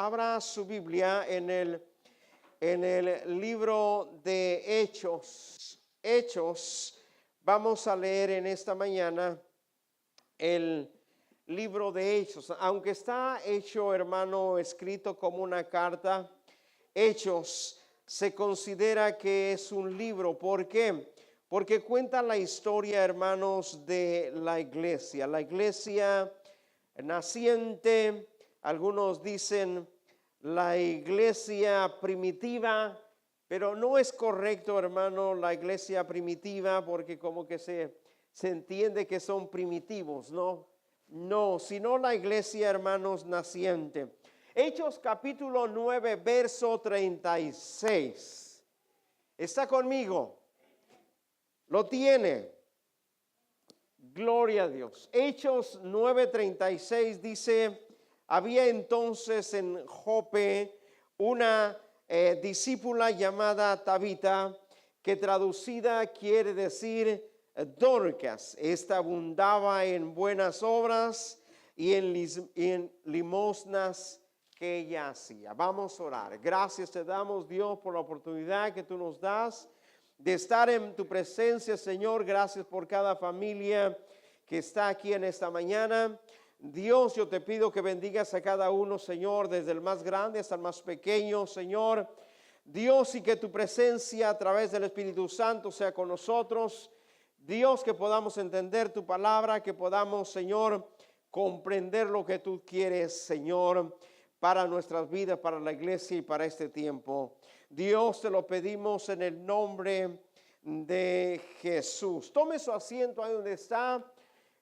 abra su Biblia en el libro de Hechos. Hechos, vamos a leer en esta mañana el libro de Hechos. Aunque está hecho, hermano, escrito como una carta, Hechos se considera que es un libro. ¿Por qué? Porque cuenta la historia, hermanos, de la iglesia naciente. Algunos dicen la iglesia primitiva, pero no es correcto, hermano, la iglesia primitiva, porque como que se entiende que son primitivos, no, sino la iglesia, hermanos, naciente. Hechos capítulo 9, verso 36. ¿Está conmigo? ¿Lo tiene? Gloria a Dios. Hechos 9:36 dice: había entonces en Jope una discípula llamada Tabita, que traducida quiere decir Dorcas. Esta abundaba en buenas obras y en limosnas que ella hacía. Vamos a orar. Gracias te damos, Dios, por la oportunidad que tú nos das de estar en tu presencia, Señor. Gracias por cada familia que está aquí en esta mañana. Dios, yo te pido que bendigas a cada uno, Señor, desde el más grande hasta el más pequeño, Señor. Dios, y que tu presencia a través del Espíritu Santo sea con nosotros. Dios, que podamos entender tu palabra, que podamos, Señor, comprender lo que tú quieres, Señor, para nuestras vidas, para la iglesia y para este tiempo. Dios, te lo pedimos en el nombre de Jesús. Tome su asiento ahí donde está.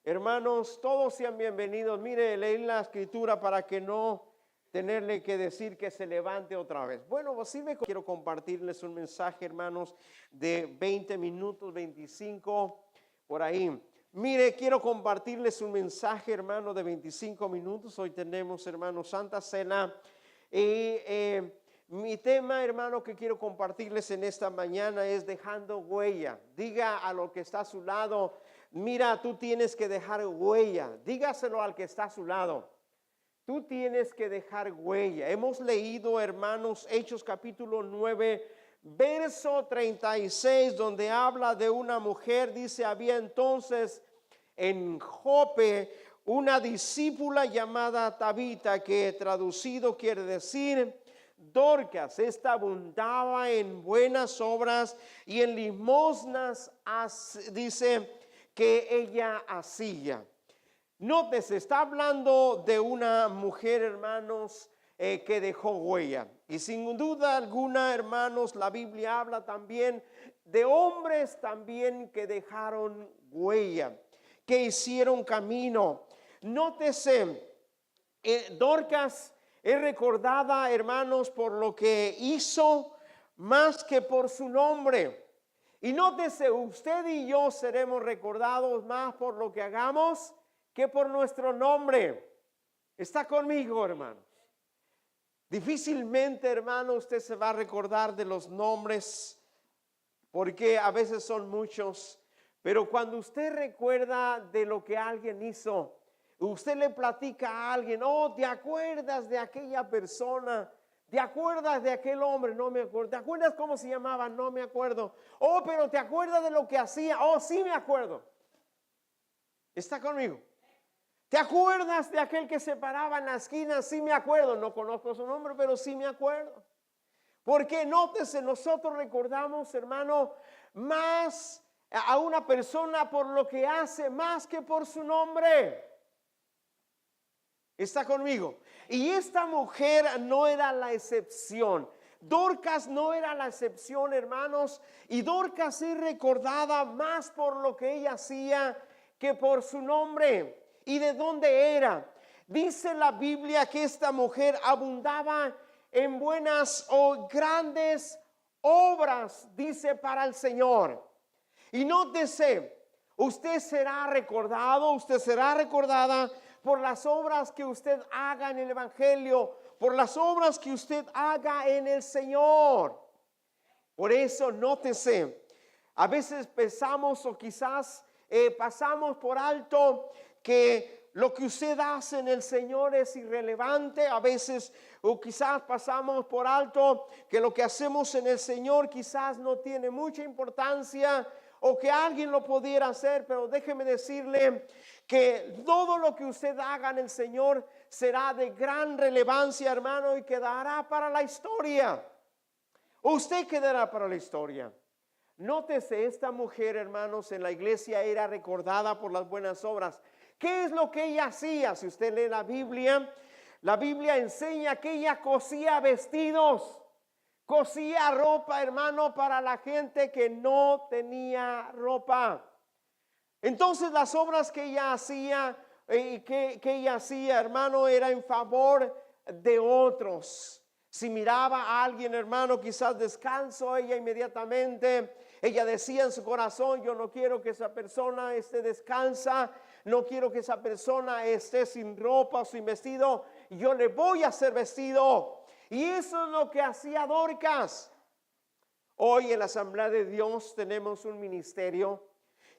Hermanos, todos sean bienvenidos. Mire, leí la escritura para que no tenerle que decir que se levante otra vez. Bueno, quiero compartirles un mensaje, hermanos, de 20 minutos, 25, por ahí. Mire, quiero compartirles un mensaje, hermano, de 25 minutos. Hoy tenemos, hermano, Santa Cena. Y mi tema, hermano, que quiero compartirles en esta mañana es dejando huella. Diga a lo que está a su lado: mira, tú tienes que dejar huella. Dígaselo al que está a su lado: tú tienes que dejar huella. Hemos leído, hermanos, Hechos capítulo 9, verso 36, donde habla de una mujer. Dice: había entonces en Jope una discípula llamada Tabita, que traducido quiere decir Dorcas. Esta abundaba en buenas obras y en limosnas, dice, que ella hacía. Nótese, está hablando de una mujer, hermanos, que dejó huella. Y sin duda alguna, hermanos, la Biblia habla también de hombres también que dejaron huella, que hicieron camino. Nótese, Dorcas es recordada, hermanos, por lo que hizo más que por su nombre. Y nótese, usted y yo seremos recordados más por lo que hagamos que por nuestro nombre. ¿Está conmigo, hermanos? Difícilmente, hermano, usted se va a recordar de los nombres, porque a veces son muchos. Pero cuando usted recuerda de lo que alguien hizo, usted le platica a alguien: oh, ¿te acuerdas de aquella persona? ¿Te acuerdas de aquel hombre? No me acuerdo. ¿Te acuerdas cómo se llamaba? No me acuerdo. Oh, pero ¿te acuerdas de lo que hacía? Oh, sí me acuerdo. ¿Está conmigo? ¿Te acuerdas de aquel que se paraba en la esquina? Sí me acuerdo. No conozco su nombre, pero sí me acuerdo. Porque nótese, nosotros recordamos, hermano, más a una persona por lo que hace más que por su nombre. ¿Está conmigo? Y esta mujer no era la excepción. Dorcas no era la excepción, hermanos. Y Dorcas es recordada más por lo que ella hacía que por su nombre. ¿Y de dónde era? Dice la Biblia que esta mujer abundaba en buenas o grandes obras, dice, para el Señor. Y nótese, usted será recordado, usted será recordada por las obras que usted haga en el Evangelio, por las obras que usted haga en el Señor. Por eso nótese, a veces pensamos o quizás pasamos por alto que lo que usted hace en el Señor es irrelevante. A veces o quizás pasamos por alto que lo que hacemos en el Señor quizás no tiene mucha importancia, o que alguien lo pudiera hacer, pero déjeme decirle que todo lo que usted haga en el Señor será de gran relevancia, hermano, y quedará para la historia. Usted quedará para la historia. Nótese, esta mujer, hermanos, en la iglesia era recordada por las buenas obras. ¿Qué es lo que ella hacía? Si usted lee la Biblia enseña que ella cosía vestidos, cosía ropa, hermano, para la gente que no tenía ropa. Entonces las obras que ella hacía, hermano, era en favor de otros. Si miraba a alguien, hermano, quizás descalzo, ella inmediatamente, ella decía en su corazón: yo no quiero que esa persona esté descalza, no quiero que esa persona esté sin ropa o sin vestido, yo le voy a hacer vestido. Y eso es lo que hacía Dorcas. Hoy en la Asamblea de Dios tenemos un ministerio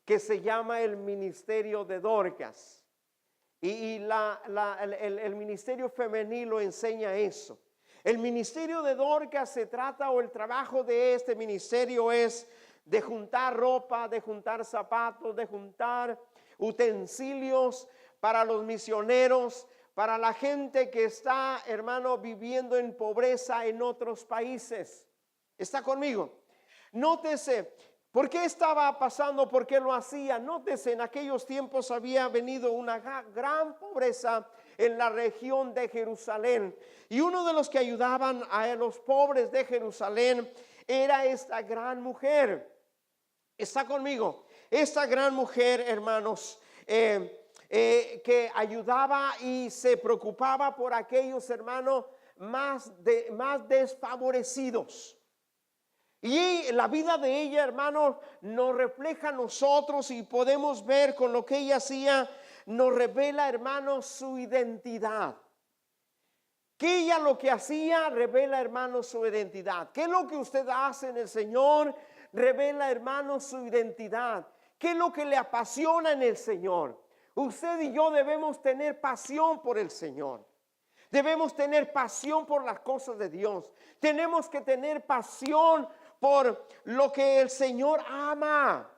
que se llama el Ministerio de Dorcas. Y el ministerio femenil lo enseña eso. El ministerio de Dorcas se trata, o el trabajo de este ministerio es de juntar ropa, de juntar zapatos, de juntar utensilios para los misioneros, para la gente que está, hermano, viviendo en pobreza en otros países. ¿Está conmigo? Nótese, ¿por qué estaba pasando? ¿Por qué lo hacía? Nótese, en aquellos tiempos había venido una gran pobreza en la región de Jerusalén. Y uno de los que ayudaban a los pobres de Jerusalén era esta gran mujer. ¿Está conmigo? Esta gran mujer, hermanos, que ayudaba y se preocupaba por aquellos hermanos más desfavorecidos. Y la vida de ella, hermanos, nos refleja a nosotros, y podemos ver con lo que ella hacía, nos revela, hermanos, su identidad. Que ella lo que hacía revela, hermanos, su identidad. ¿Qué es lo que usted hace en el Señor? Revela, hermanos, su identidad. ¿Qué es lo que le apasiona en el Señor? Usted y yo debemos tener pasión por el Señor. Debemos tener pasión por las cosas de Dios. Tenemos que tener pasión por lo que el Señor ama.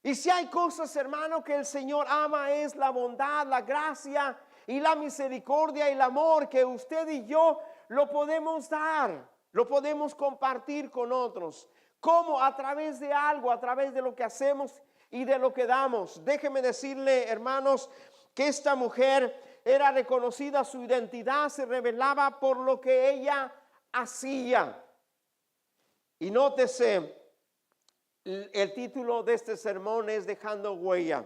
Y si hay cosas, hermano, que el Señor ama, es la bondad, la gracia y la misericordia y el amor, que usted y yo lo podemos dar, lo podemos compartir con otros. ¿Cómo? A través de algo, a través de lo que hacemos y de lo que damos. Déjeme decirle, hermanos, que esta mujer era reconocida, su identidad se revelaba por lo que ella hacía. Y nótese, el título de este sermón es Dejando Huella.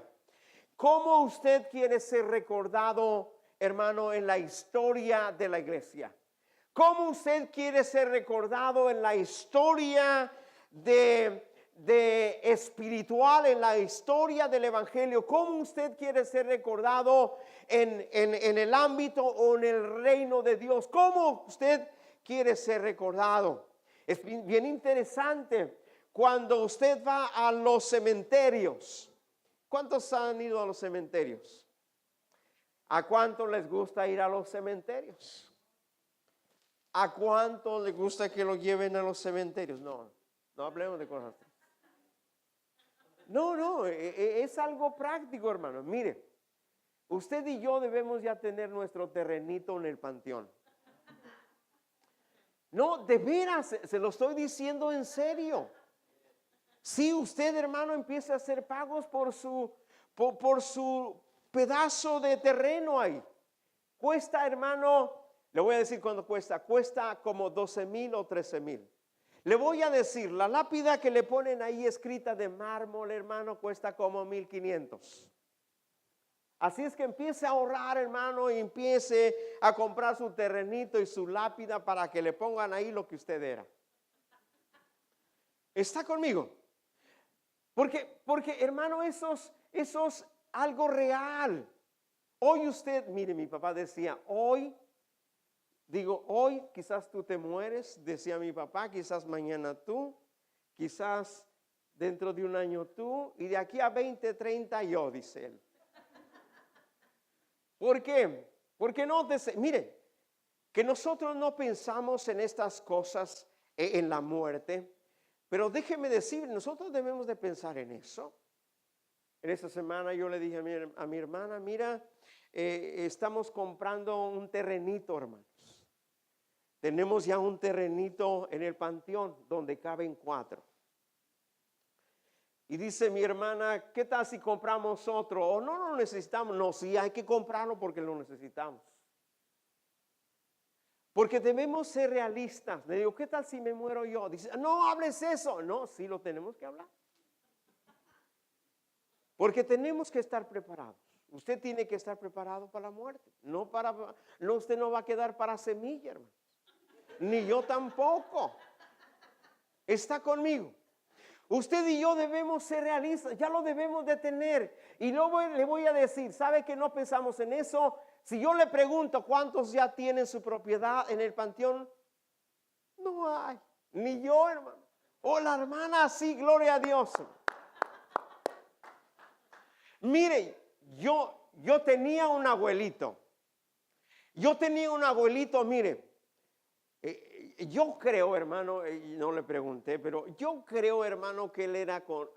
¿Cómo usted quiere ser recordado, hermano, en la historia de la iglesia? ¿Cómo usted quiere ser recordado en la historia de espiritual, en la historia del evangelio? ¿Cómo usted quiere ser recordado en el ámbito o en el reino de Dios? ¿Cómo usted quiere ser recordado? Es bien interesante cuando usted va a los cementerios. ¿Cuántos han ido a los cementerios? ¿A cuántos les gusta ir a los cementerios? ¿A cuántos les gusta que lo lleven a los cementerios? No hablemos de cosas. No, es algo práctico, hermano. Mire, usted y yo debemos ya tener nuestro terrenito en el panteón. No, de veras, se lo estoy diciendo en serio. Si usted, hermano, empieza a hacer pagos por su pedazo de terreno ahí, cuesta, hermano, le voy a decir cuánto cuesta como 12,000 o 13,000. Le voy a decir, la lápida que le ponen ahí escrita de mármol, hermano, cuesta como 1,500. Así es que empiece a ahorrar, hermano, y empiece a comprar su terrenito y su lápida para que le pongan ahí lo que usted era. ¿Está conmigo? Porque hermano, eso es algo real. Hoy usted, mire, mi papá decía, hoy quizás tú te mueres, decía mi papá, quizás mañana tú, quizás dentro de un año tú, y de aquí a 20, 30 yo, dice él. ¿Por qué? Porque mire, que nosotros no pensamos en estas cosas, en la muerte, pero déjeme decir, nosotros debemos de pensar en eso. En esta semana yo le dije a mi hermana, mira, estamos comprando un terrenito, hermanos. Tenemos ya un terrenito en el panteón donde caben 4. Y dice mi hermana, ¿qué tal si compramos otro? O no lo necesitamos. No, sí hay que comprarlo porque lo necesitamos. Porque debemos ser realistas. Le digo, ¿qué tal si me muero yo? Dice, no hables eso. No, sí lo tenemos que hablar. Porque tenemos que estar preparados. Usted tiene que estar preparado para la muerte. No, usted no va a quedar para semilla, hermano. Ni yo tampoco. Está conmigo. Usted y yo debemos ser realistas, ya lo debemos de tener. Y luego le voy a decir, ¿sabe que no pensamos en eso? Si yo le pregunto cuántos ya tienen su propiedad en el panteón, no hay, ni yo, hermano. O la hermana, sí, gloria a Dios. Mire, yo tenía un abuelito. Mire. Yo creo, hermano, no le pregunté, pero yo creo, hermano, que él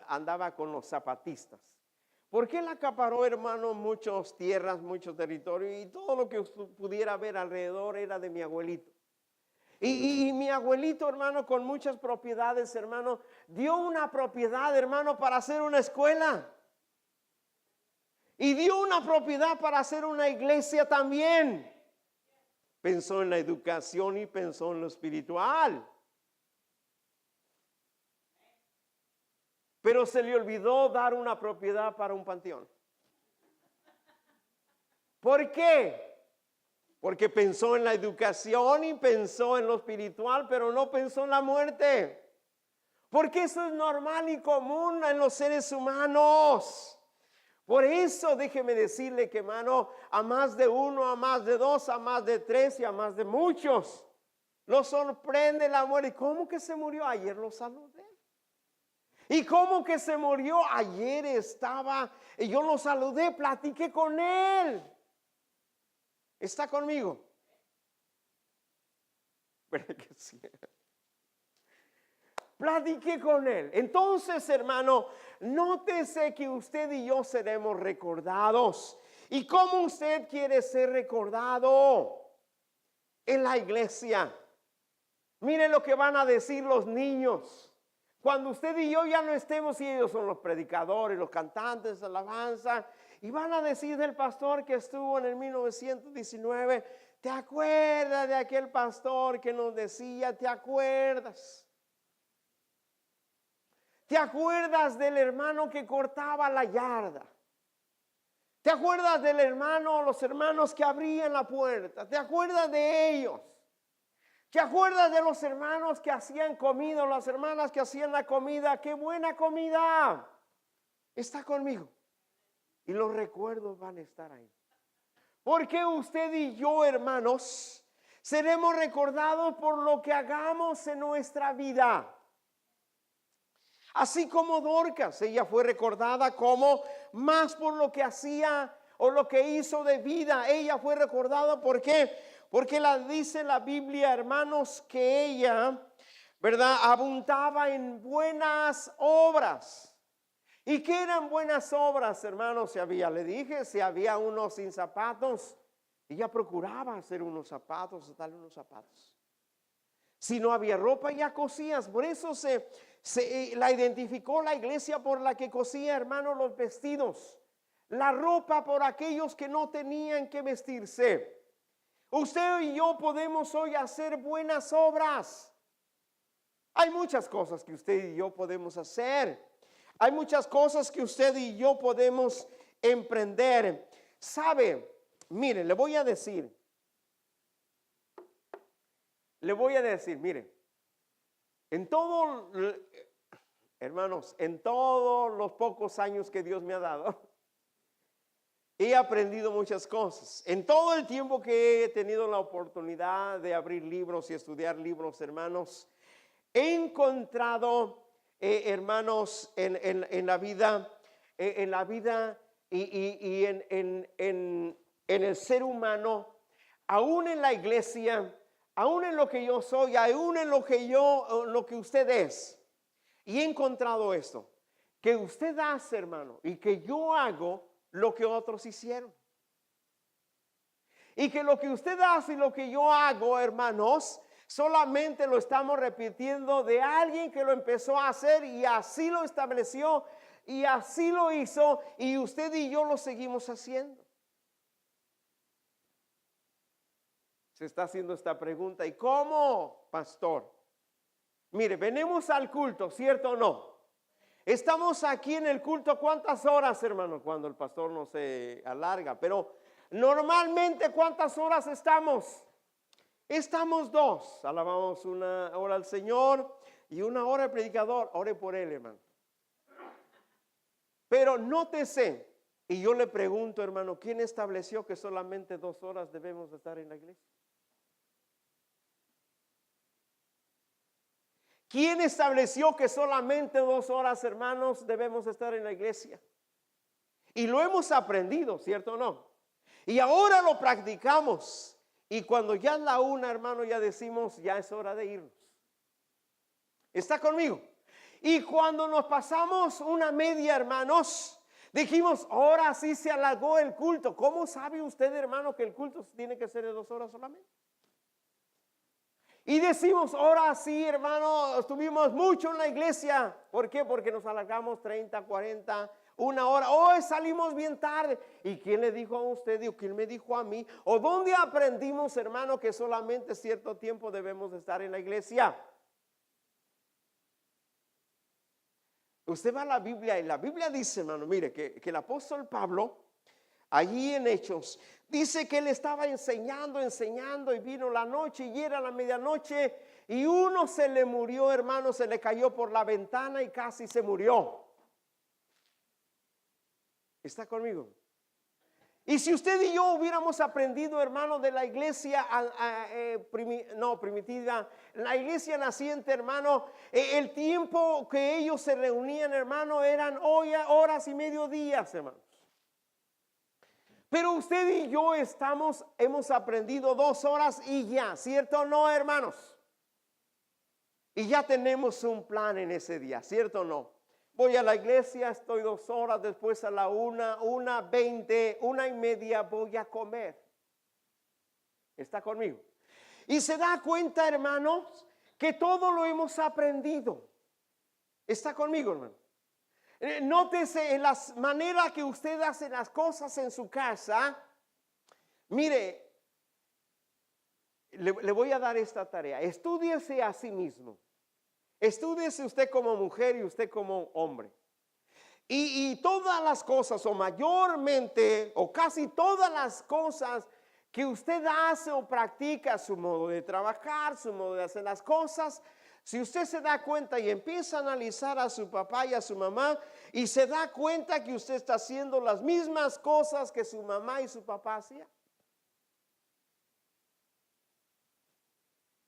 andaba con los zapatistas. Porque él acaparó, hermano, muchas tierras, mucho territorio y todo lo que pudiera ver alrededor era de mi abuelito. Y mi abuelito, hermano, con muchas propiedades, hermano, dio una propiedad, hermano, para hacer una escuela. Y dio una propiedad para hacer una iglesia también. Pensó en la educación y pensó en lo espiritual. Pero se le olvidó dar una propiedad para un panteón. ¿Por qué? Porque pensó en la educación y pensó en lo espiritual, pero no pensó en la muerte. Porque eso es normal y común en los seres humanos. Por eso déjeme decirle que, hermano, a más de uno, a más de dos, a más de tres y a más de muchos los sorprende la muerte. ¿Cómo que se murió? Ayer lo saludé. ¿Y cómo que se murió? Ayer estaba y yo lo saludé, platiqué con él. ¿Está conmigo? ¿Verdad que sí? Platiqué con él. Entonces, hermano, nótese que usted y yo seremos recordados. ¿Y cómo usted quiere ser recordado? En la iglesia. Mire lo que van a decir los niños. Cuando usted y yo ya no estemos, y ellos son los predicadores, los cantantes de alabanza, y van a decir del pastor que estuvo en el 1919, ¿te acuerdas de aquel pastor que nos decía? ¿Te acuerdas? ¿Te acuerdas del hermano que cortaba la yarda? ¿Te acuerdas del hermano, los hermanos que abrían la puerta? ¿Te acuerdas de ellos? ¿Te acuerdas de los hermanos que hacían comida, las hermanas que hacían la comida? ¡Qué buena comida! Está conmigo. Y los recuerdos van a estar ahí. Porque usted y yo, hermanos, seremos recordados por lo que hagamos en nuestra vida. Así como Dorcas, ella fue recordada como más por lo que hacía o lo que hizo de vida. Ella fue recordada, ¿por qué? Porque dice la Biblia, hermanos, que ella, ¿verdad?, abundaba en buenas obras. ¿Y qué eran buenas obras, hermanos? Si había uno sin zapatos, ella procuraba hacer unos zapatos, darle unos zapatos. Si no había ropa, ya cosías. Por eso la identificó la iglesia por la que cosía, hermanos, los vestidos. La ropa por aquellos que no tenían que vestirse. Usted y yo podemos hoy hacer buenas obras. Hay muchas cosas que usted y yo podemos hacer. Hay muchas cosas que usted y yo podemos emprender. ¿Sabe? Mire, le voy a decir, mire, hermanos, en todos los pocos años que Dios me ha dado, he aprendido muchas cosas. En todo el tiempo que he tenido la oportunidad de abrir libros y estudiar libros, hermanos, he encontrado, hermanos, en la vida y en en el ser humano, aún en la iglesia, aún en lo que yo soy, aún en lo que usted es. Y he encontrado esto, que usted hace, hermano, y que yo hago lo que otros hicieron. Y que lo que usted hace y lo que yo hago, hermanos, solamente lo estamos repitiendo de alguien que lo empezó a hacer y así lo estableció y así lo hizo y usted y yo lo seguimos haciendo. Se está haciendo esta pregunta, ¿y cómo, pastor? Mire, venimos al culto, ¿cierto o no? Estamos aquí en el culto, ¿cuántas horas, hermano? Cuando el pastor no se alarga, pero normalmente, ¿cuántas horas estamos? Estamos 2, alabamos 1 hora al Señor y 1 hora al predicador, ore por él, hermano. Pero nótese, y yo le pregunto, hermano, ¿quién estableció que solamente 2 horas debemos estar en la iglesia? ¿Quién estableció que solamente 2 horas, hermanos, debemos estar en la iglesia? Y lo hemos aprendido, ¿cierto o no? Y ahora lo practicamos. Y cuando ya es la 1, hermano, ya decimos, ya es hora de irnos. ¿Está conmigo? Y cuando nos pasamos una media, hermanos, dijimos, ahora sí se alargó el culto. ¿Cómo sabe usted, hermano, que el culto tiene que ser de 2 horas solamente? Y decimos, ahora sí, hermano, estuvimos mucho en la iglesia. ¿Por qué? Porque nos alargamos 30, 40, 1 hora. Hoy salimos bien tarde. ¿Y quién le dijo a usted? ¿O quién me dijo a mí? ¿O dónde aprendimos, hermano, que solamente cierto tiempo debemos estar en la iglesia? Usted va a la Biblia y la Biblia dice, hermano, mire, que el apóstol Pablo, allí en Hechos, dice que él estaba enseñando y vino la noche y era la medianoche y uno se le murió, hermano, se le cayó por la ventana y casi se murió. ¿Está conmigo? Y si usted y yo hubiéramos aprendido, hermano, de la iglesia primitiva, la iglesia naciente, hermano, el tiempo que ellos se reunían, hermano, eran horas y mediodías, hermano. Pero usted y yo hemos aprendido 2 horas y ya, ¿cierto o no, hermanos? Y ya tenemos un plan en ese día, ¿cierto o no? Voy a la iglesia, estoy 2 horas, después a la 1, 1:20, 1:30 voy a comer. ¿Está conmigo? Y se da cuenta, hermanos, que todo lo hemos aprendido. ¿Está conmigo, hermano? Nótese en la manera que usted hace las cosas en su casa. Mire, le voy a dar esta tarea. Estúdiese a sí mismo. Estúdiese usted como mujer y usted como hombre. Y todas las cosas, o mayormente, o casi todas las cosas que usted hace o practica, su modo de trabajar, su modo de hacer las cosas. Si usted se da cuenta y empieza a analizar a su papá y a su mamá y se da cuenta que usted está haciendo las mismas cosas que su mamá y su papá hacían.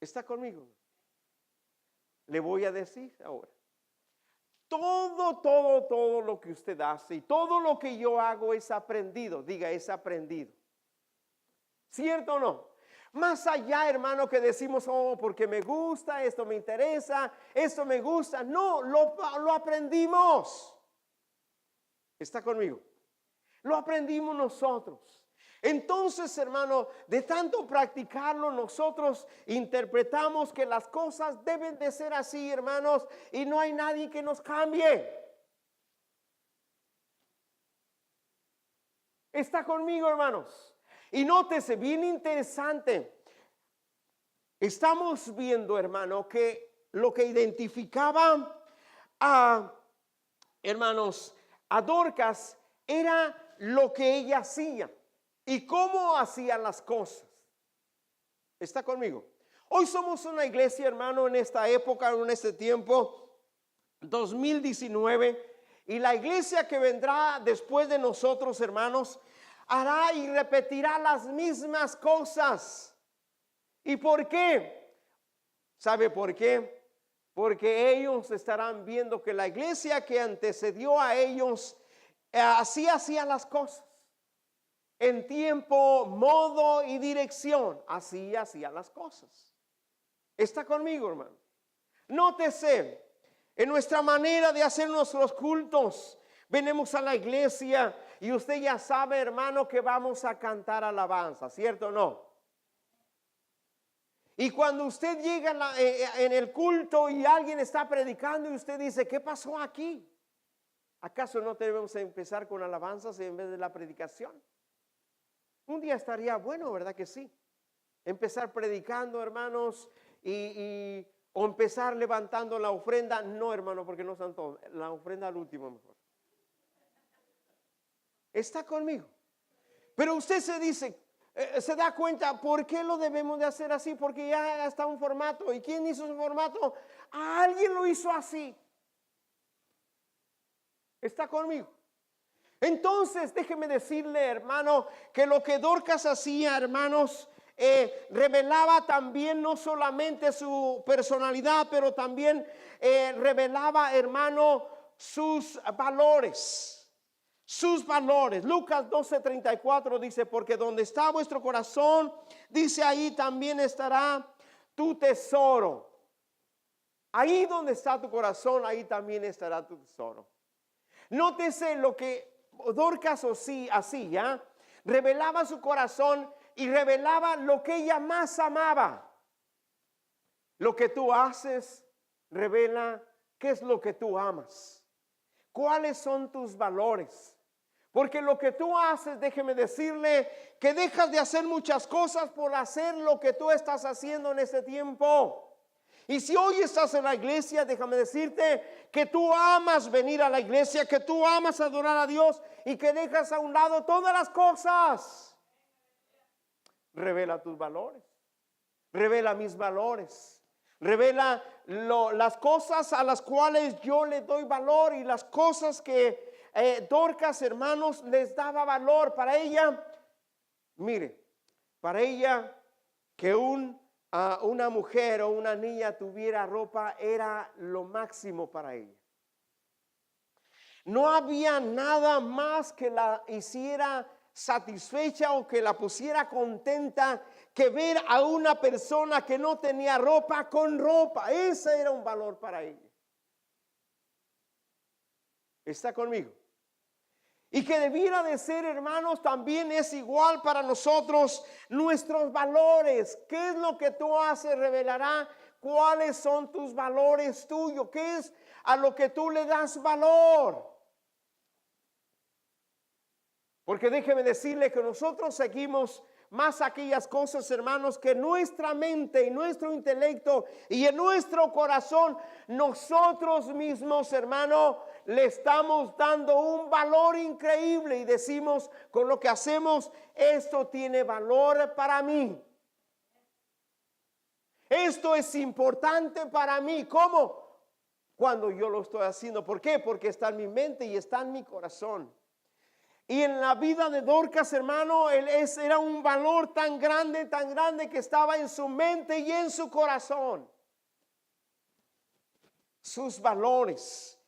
¿Está conmigo? Le voy a decir ahora. Todo lo que usted hace y todo lo que yo hago es aprendido. Diga, es aprendido. ¿Cierto o no? Más allá, hermano, que decimos, oh, porque me gusta, esto me interesa, esto me gusta. No, lo aprendimos. ¿Está conmigo? Lo aprendimos nosotros. Entonces, hermano, de tanto practicarlo, nosotros interpretamos que las cosas deben de ser así, hermanos, y no hay nadie que nos cambie. ¿Está conmigo, hermanos? Y nótese, bien interesante, estamos viendo, hermano, que lo que identificaba a, hermanos, a Dorcas era lo que ella hacía y cómo hacía las cosas. ¿Está conmigo? Hoy somos una iglesia, hermano, en esta época, en este tiempo, 2019, y la iglesia que vendrá después de nosotros, hermanos, hará y repetirá las mismas cosas. ¿Y por qué? ¿Sabe por qué? Porque ellos estarán viendo que la iglesia que antecedió a ellos así hacía las cosas. en tiempo, modo y dirección. Así hacía las cosas. ¿Está conmigo, hermano? Nótese, en nuestra manera de hacer nuestros cultos, venimos a la iglesia y usted ya sabe, hermano, que vamos a cantar alabanza, ¿cierto o no? Y cuando usted llega en el culto y alguien está predicando y usted dice, ¿qué pasó aquí? ¿Acaso no debemos empezar con alabanzas en vez de la predicación? Un día estaría bueno, ¿verdad que sí? Empezar predicando, hermanos, o empezar levantando la ofrenda. No, hermano, porque no son todos. La ofrenda al último mejor. ¿Está conmigo? Pero usted se da cuenta, ¿por qué lo debemos de hacer así? Porque ya está un formato. ¿Y quién hizo ese formato? Alguien lo hizo así. ¿Está conmigo? Entonces, déjeme decirle, hermano, que lo que Dorcas hacía, hermanos, revelaba también no solamente su personalidad, pero también revelaba, hermano, sus valores. Sus valores. Lucas 12:34 dice, porque donde está vuestro corazón, dice, ahí también estará tu tesoro. Ahí donde está tu corazón, ahí también estará tu tesoro. Nótese lo que Dorcas hacía, revelaba su corazón y revelaba lo que ella más amaba. Lo que tú haces revela qué es lo que tú amas. ¿Cuáles son tus valores? Porque lo que tú haces, déjeme decirle que dejas de hacer muchas cosas por hacer lo que tú estás haciendo en ese tiempo. Y si hoy estás en la iglesia, déjame decirte que tú amas venir a la iglesia, que tú amas adorar a Dios y que dejas a un lado todas las cosas. Revela tus valores, revela mis valores, revela las cosas a las cuales yo le doy valor y las cosas que Dorcas, hermanos, les daba valor. Para ella, mire, para ella que una mujer o una niña tuviera ropa era lo máximo para ella. No había nada más que la hiciera satisfecha o que la pusiera contenta que ver a una persona que no tenía ropa con ropa. Ese era un valor para ella. ¿Está conmigo? Y que debiera de ser, hermanos, también es igual para nosotros nuestros valores. ¿Qué es lo que tú haces? Revelará cuáles son tus valores tuyos. ¿Qué es a lo que tú le das valor? Porque déjeme decirle que nosotros seguimos más aquellas cosas, hermanos, que nuestra mente y nuestro intelecto y en nuestro corazón, nosotros mismos, hermano, le estamos dando un valor increíble y decimos con lo que hacemos, esto tiene valor para mí. Esto es importante para mí. ¿Cómo? Cuando yo lo estoy haciendo. ¿Por qué? Porque está en mi mente y está en mi corazón. Y en la vida de Dorcas, hermano, era un valor tan grande que estaba en su mente y en su corazón. Sus valores.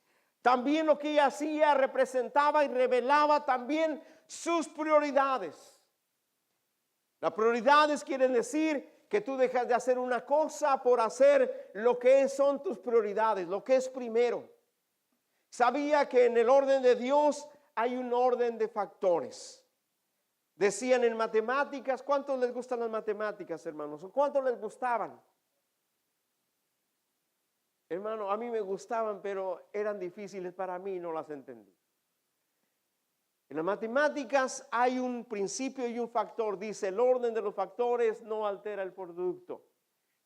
También lo que ella hacía representaba y revelaba también sus prioridades. Las prioridades quieren decir que tú dejas de hacer una cosa por hacer lo que son tus prioridades, lo que es primero. Sabía que en el orden de Dios hay un orden de factores. Decían en matemáticas, ¿cuántos les gustan las matemáticas, hermanos? ¿O cuántos les gustaban? Hermano, a mí me gustaban, pero eran difíciles para mí y no las entendí. En las matemáticas hay un principio y un factor. Dice, el orden de los factores no altera el producto.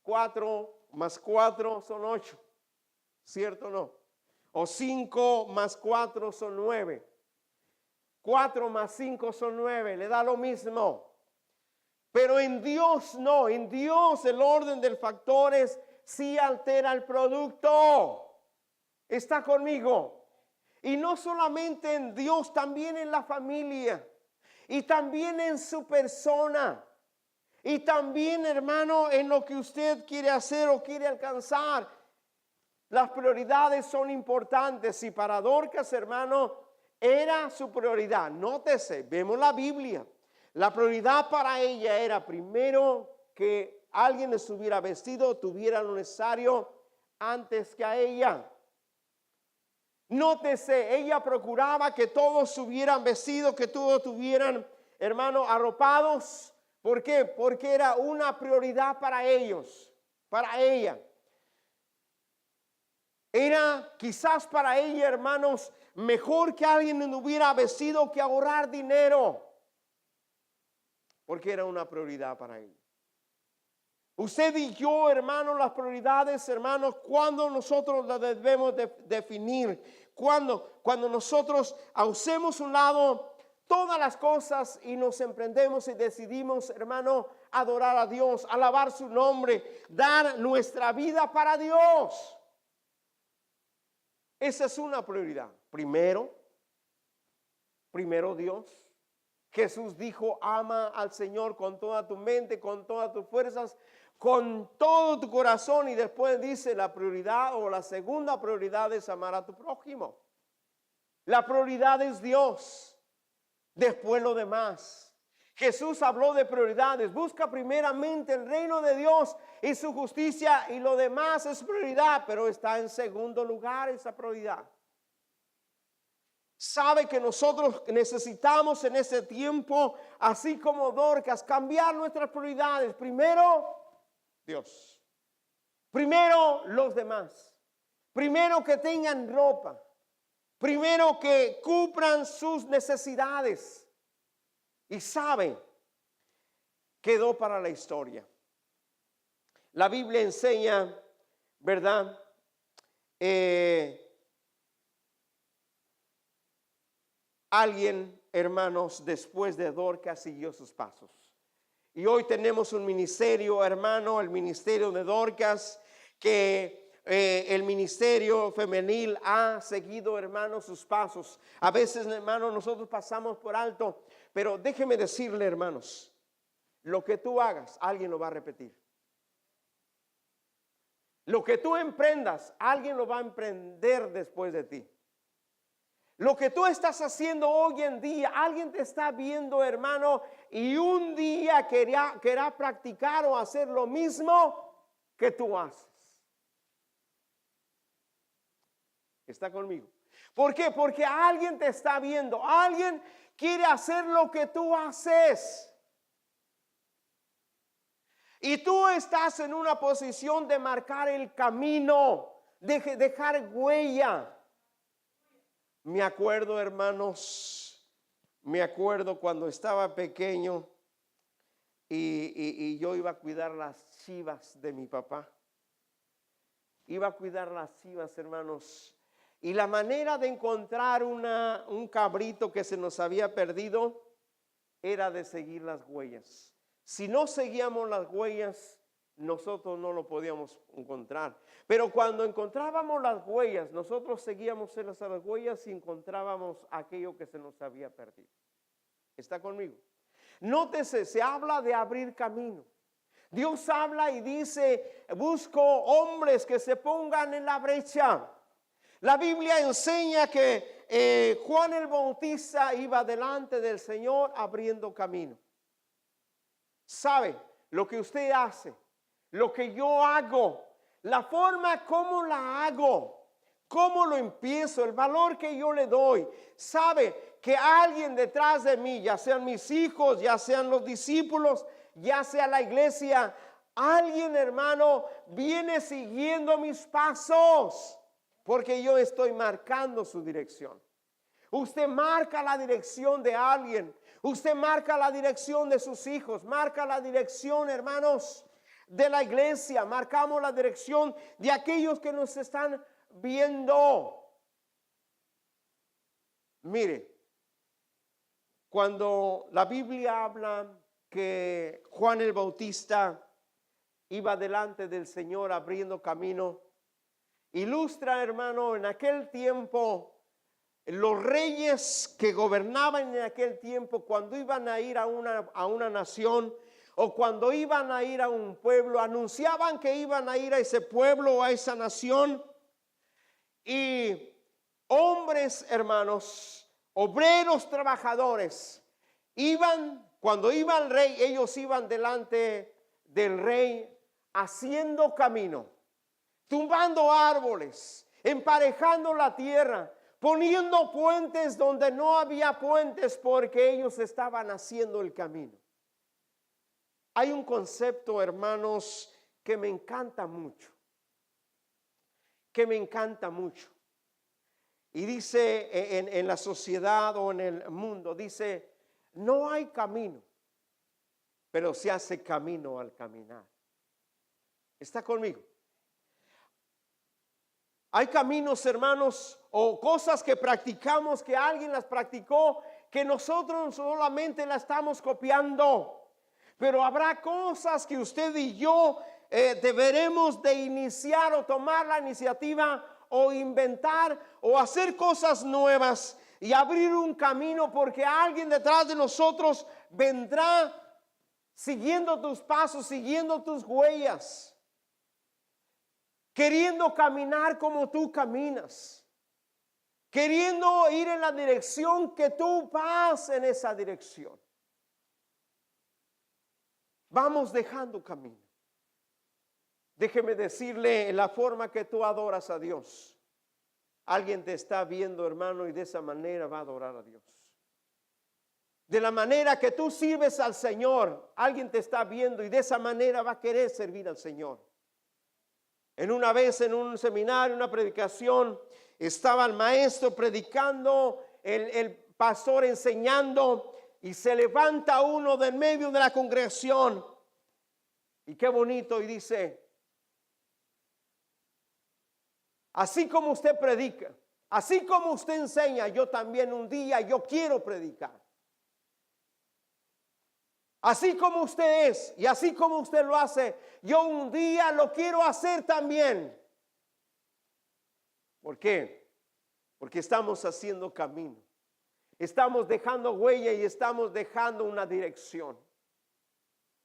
4 más 4 son 8. ¿Cierto o no? O 5 más 4 son 9. 4 más 5 son 9. Le da lo mismo. Pero en Dios no. En Dios el orden del factor sí altera el producto. ¿Está conmigo? Y no solamente en Dios, también en la familia. Y también en su persona. Y también, hermano, en lo que usted quiere hacer o quiere alcanzar. Las prioridades son importantes. Y para Dorcas, hermano, era su prioridad. Nótese, vemos la Biblia. La prioridad para ella era primero que alguien estuviera vestido, tuviera lo necesario antes que a ella. Nótese, ella procuraba que todos estuvieran vestidos, que todos estuvieran, hermano, arropados. ¿Por qué? Porque era una prioridad para ellos, para ella. Era quizás para ella, hermanos, mejor que alguien no hubiera vestido que ahorrar dinero. Porque era una prioridad para ella. Usted y yo, hermanos, las prioridades, hermanos, cuando nosotros las debemos definir, cuando nosotros hacemos un lado todas las cosas y nos emprendemos y decidimos, hermano, adorar a Dios, alabar su nombre, dar nuestra vida para Dios. Esa es una prioridad. Primero Dios. Jesús dijo, ama al Señor con toda tu mente, con todas tus fuerzas, con todo tu corazón. Y después dice la prioridad o la segunda prioridad es amar a tu prójimo. La prioridad es Dios. Después lo demás. Jesús habló de prioridades. Busca primeramente el reino de Dios y su justicia, y lo demás es prioridad, pero está en segundo lugar esa prioridad. Sabe que nosotros necesitamos en ese tiempo, así como Dorcas, cambiar nuestras prioridades. Primero, Dios. Primero, los demás. Primero, que tengan ropa. Primero, que cubran sus necesidades. Y sabe, quedó para la historia. La Biblia enseña, ¿verdad? Alguien, hermanos, después de Dorcas siguió sus pasos. Y hoy tenemos un ministerio, hermano, el ministerio de Dorcas, que el ministerio femenil ha seguido, hermano, sus pasos. A veces, hermano, nosotros pasamos por alto, pero déjeme decirle, hermanos, lo que tú hagas, alguien lo va a repetir. Lo que tú emprendas, alguien lo va a emprender después de ti. Lo que tú estás haciendo hoy en día, alguien te está viendo, hermano, y un día querrá practicar o hacer lo mismo que tú haces. ¿Está conmigo? ¿Por qué? Porque alguien te está viendo, alguien quiere hacer lo que tú haces. Y tú estás en una posición de marcar el camino, de dejar huella. Me acuerdo, hermanos, cuando estaba pequeño y yo iba a cuidar las chivas de mi papá. Iba a cuidar las chivas, hermanos. Y la manera de encontrar un cabrito que se nos había perdido era de seguir las huellas. Si no seguíamos las huellas, nosotros no lo podíamos encontrar. Pero cuando encontrábamos las huellas, nosotros seguíamos las huellas y encontrábamos aquello que se nos había perdido. ¿Está conmigo? Nótese, se habla de abrir camino. Dios habla y dice, busco hombres que se pongan en la brecha. La Biblia enseña que Juan el Bautista iba delante del Señor abriendo camino. ¿Sabe? Lo que usted hace, lo que yo hago, la forma como la hago, cómo lo empiezo, el valor que yo le doy. Sabe que alguien detrás de mí, ya sean mis hijos, ya sean los discípulos, ya sea la iglesia, alguien, hermano, viene siguiendo mis pasos, porque yo estoy marcando su dirección. Usted marca la dirección de alguien. Usted marca la dirección de sus hijos. Marca la dirección, hermanos, de la iglesia. Marcamos la dirección de aquellos que nos están viendo. Mire, cuando la Biblia habla que Juan el Bautista iba delante del Señor abriendo camino, ilustra, hermano, en aquel tiempo, los reyes que gobernaban en aquel tiempo, cuando iban a ir a una nación o cuando iban a ir a un pueblo, anunciaban que iban a ir a ese pueblo o a esa nación. Y hombres, hermanos, obreros, trabajadores, iban Cuando iba el rey, ellos iban delante del rey haciendo camino, tumbando árboles, emparejando la tierra, poniendo puentes donde no había puentes porque ellos estaban haciendo el camino. Hay un concepto, hermanos, que me encanta mucho, Y dice en la sociedad o en el mundo, dice, no hay camino, pero se hace camino al caminar. ¿Está conmigo? Hay caminos, hermanos, o cosas que practicamos, que alguien las practicó, que nosotros solamente la estamos copiando. Pero habrá cosas que usted y yo deberemos de iniciar o tomar la iniciativa o inventar o hacer cosas nuevas y abrir un camino, porque alguien detrás de nosotros vendrá siguiendo tus pasos, siguiendo tus huellas, queriendo caminar como tú caminas, queriendo ir en la dirección que tú vas en esa dirección. Vamos dejando camino. Déjeme decirle, en la forma que tú adoras a Dios, alguien te está viendo, hermano, y de esa manera va a adorar a Dios. De la manera que tú sirves al Señor, alguien te está viendo y de esa manera va a querer servir al Señor. Una vez en un seminario, una predicación, estaba el maestro predicando, el pastor enseñando, y se levanta uno de en medio de la congregación, y qué bonito, y dice, así como usted predica, así como usted enseña, yo también un día yo quiero predicar. Así como usted es y así como usted lo hace, yo un día lo quiero hacer también. ¿Por qué? Porque estamos haciendo camino. Estamos dejando huella y estamos dejando una dirección.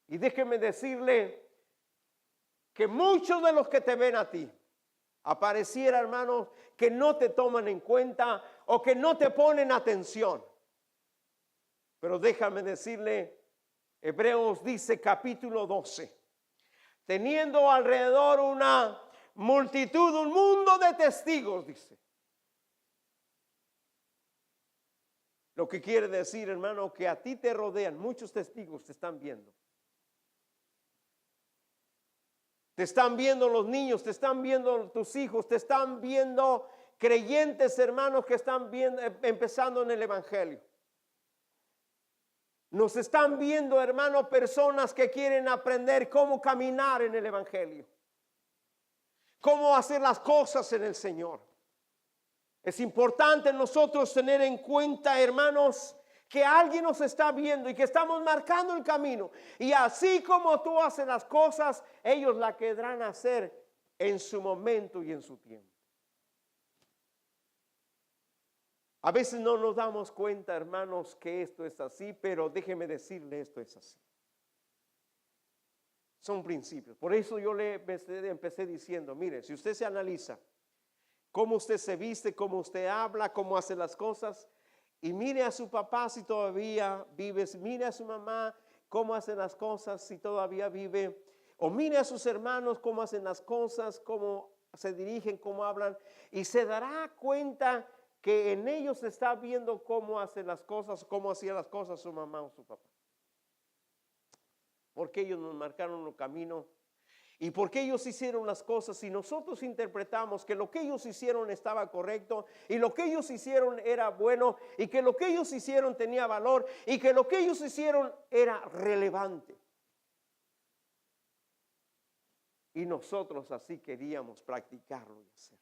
Y déjeme decirle que muchos de los que te ven a ti, apareciera, hermanos, que no te toman en cuenta o que no te ponen atención. Pero déjame decirle, Hebreos dice capítulo 12, teniendo alrededor una multitud, un mundo de testigos, dice. Lo que quiere decir, hermano, que a ti te rodean muchos testigos, te están viendo. Te están viendo los niños, te están viendo tus hijos, te están viendo creyentes, hermanos, que están viendo, empezando en el evangelio. Nos están viendo, hermano, personas que quieren aprender cómo caminar en el evangelio, cómo hacer las cosas en el Señor. Es importante nosotros tener en cuenta, hermanos, que alguien nos está viendo y que estamos marcando el camino. Y así como tú haces las cosas, ellos la querrán hacer en su momento y en su tiempo. A veces no nos damos cuenta, hermanos, que esto es así, pero déjeme decirle, esto es así. Son principios. Por eso yo le empecé diciendo, mire, si usted se analiza cómo usted se viste, cómo usted habla, cómo hace las cosas, y mire a su papá si todavía vive, mire a su mamá cómo hace las cosas si todavía vive, o mire a sus hermanos cómo hacen las cosas, cómo se dirigen, cómo hablan, y se dará cuenta que en ellos se está viendo cómo hacen las cosas, cómo hacían las cosas su mamá o su papá. Porque ellos nos marcaron el camino y porque ellos hicieron las cosas y nosotros interpretamos que lo que ellos hicieron estaba correcto y lo que ellos hicieron era bueno y que lo que ellos hicieron tenía valor y que lo que ellos hicieron era relevante. Y nosotros así queríamos practicarlo y hacer.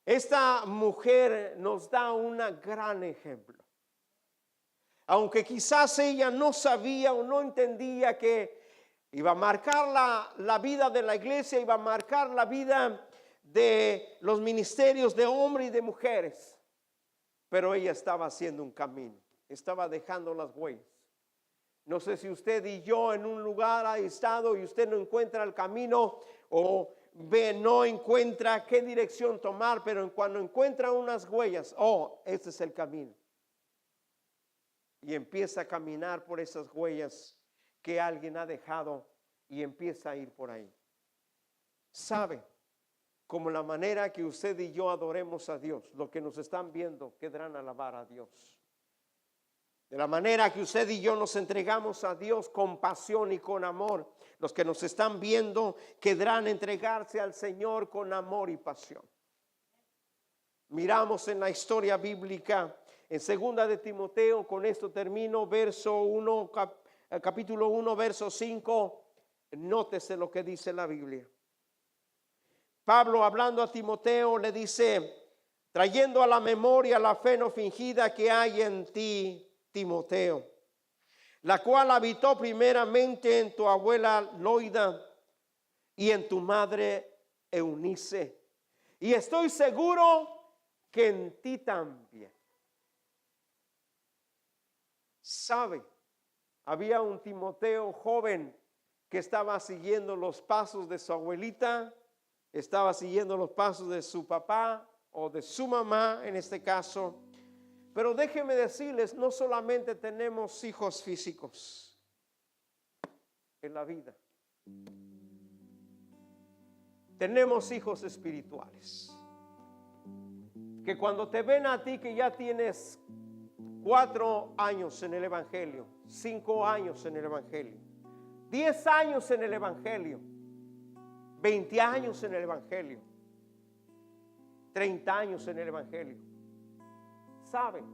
Esta mujer nos da un gran ejemplo. Aunque quizás ella no sabía o no entendía que iba a marcar la vida de la iglesia, iba a marcar la vida de los ministerios de hombres y de mujeres. Pero ella estaba haciendo un camino, estaba dejando las huellas. No sé si usted y yo en un lugar ha estado y usted no encuentra el camino o no encuentra qué dirección tomar, pero cuando encuentra unas huellas, este es el camino. y empieza a caminar por esas huellas que alguien ha dejado y empieza a ir por ahí. ¿Sabe? Como la manera que usted y yo adoremos a Dios, los que nos están viendo quedarán a alabar a Dios. De la manera que usted y yo nos entregamos a Dios con pasión y con amor, los que nos están viendo quedarán entregarse al Señor con amor y pasión. Miramos en la historia bíblica, en 2 de Timoteo, con esto termino, capítulo 1, verso 5, nótese lo que dice la Biblia. Pablo, hablando a Timoteo, le dice, trayendo a la memoria la fe no fingida que hay en ti, Timoteo, la cual habitó primeramente en tu abuela Loida y en tu madre Eunice, y estoy seguro que en ti también. ¿Sabe? Había un Timoteo joven que estaba siguiendo los pasos de su abuelita, estaba siguiendo los pasos de su papá o de su mamá en este caso. Pero déjenme decirles, no solamente tenemos hijos físicos en la vida, tenemos hijos espirituales, que cuando te ven a ti que ya tienes 4 años en el Evangelio, 5 años en el Evangelio, 10 años en el Evangelio, 20 años en el Evangelio, 30 años en el Evangelio, ¿saben?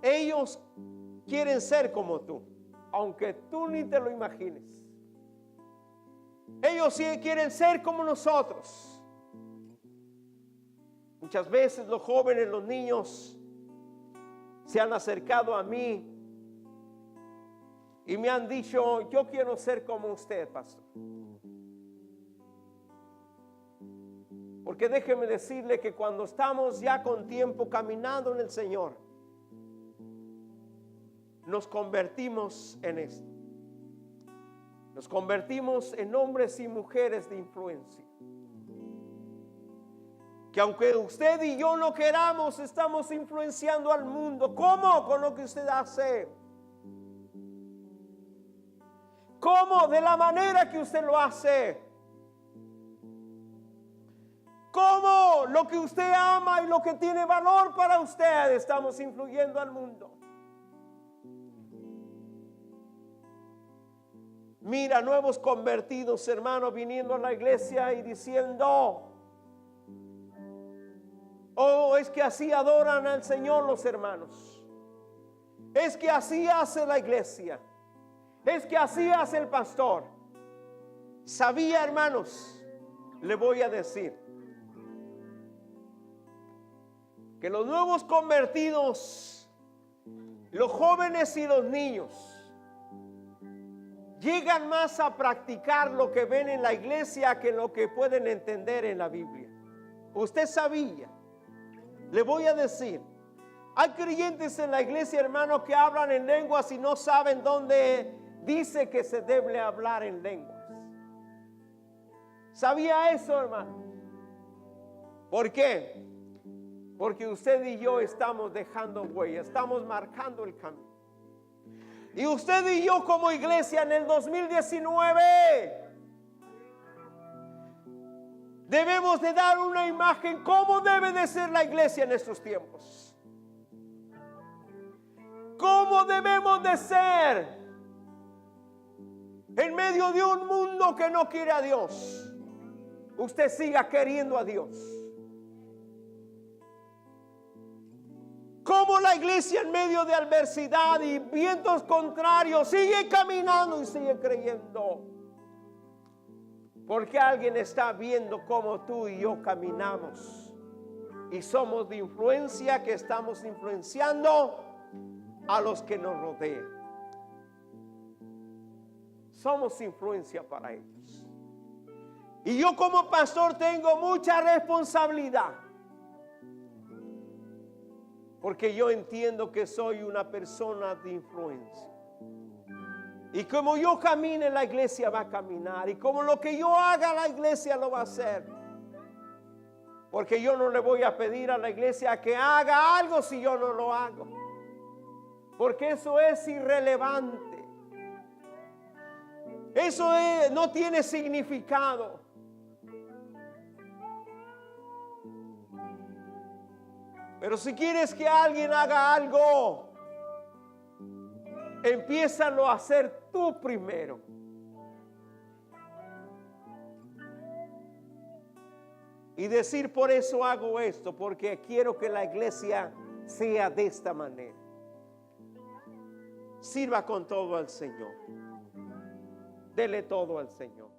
Ellos quieren ser como tú, aunque tú ni te lo imagines. Ellos sí quieren ser como nosotros. Muchas veces los jóvenes, los niños se han acercado a mí y me han dicho, yo quiero ser como usted, pastor. Porque déjeme decirle que cuando estamos ya con tiempo caminando en el Señor, nos convertimos en esto. Nos convertimos en hombres y mujeres de influencia. Que aunque usted y yo no queramos, estamos influenciando al mundo. ¿Cómo? Con lo que usted hace. ¿Cómo? De la manera que usted lo hace. ¿Cómo? Lo que usted ama y lo que tiene valor para usted, estamos influyendo al mundo. Mira, nuevos convertidos, hermanos, viniendo a la iglesia y diciendo, oh, es que así adoran al Señor los hermanos. Es que así hace la iglesia. Es que así hace el pastor. Sabía, hermanos, le voy a decir que los nuevos convertidos, los jóvenes y los niños, llegan más a practicar lo que ven en la iglesia que lo que pueden entender en la Biblia. Usted sabía, le voy a decir, hay creyentes en la iglesia, hermano, que hablan en lenguas y no saben dónde dice que se debe hablar en lenguas. ¿Sabía eso, hermano? ¿Por qué? Porque usted y yo estamos dejando huella, estamos marcando el camino. Y usted y yo como iglesia en el 2019 debemos de dar una imagen cómo debe de ser la iglesia en estos tiempos. ¿Cómo debemos de ser en medio de un mundo que no quiere a Dios? Usted siga queriendo a Dios. Como la iglesia en medio de adversidad y vientos contrarios sigue caminando y sigue creyendo. Porque alguien está viendo cómo tú y yo caminamos. Y somos de influencia, que estamos influenciando a los que nos rodean. Somos influencia para ellos. Y yo como pastor tengo mucha responsabilidad. Porque yo entiendo que soy una persona de influencia. Y como yo camine, la iglesia va a caminar. Y como lo que yo haga, la iglesia lo va a hacer. Porque yo no le voy a pedir a la iglesia que haga algo si yo no lo hago. porque eso es irrelevante. Eso no tiene significado. Pero si quieres que alguien haga algo, empiézalo a hacer tú primero. Y decir, por eso hago esto, porque quiero que la iglesia sea de esta manera. Sirva con todo al Señor. Dele todo al Señor.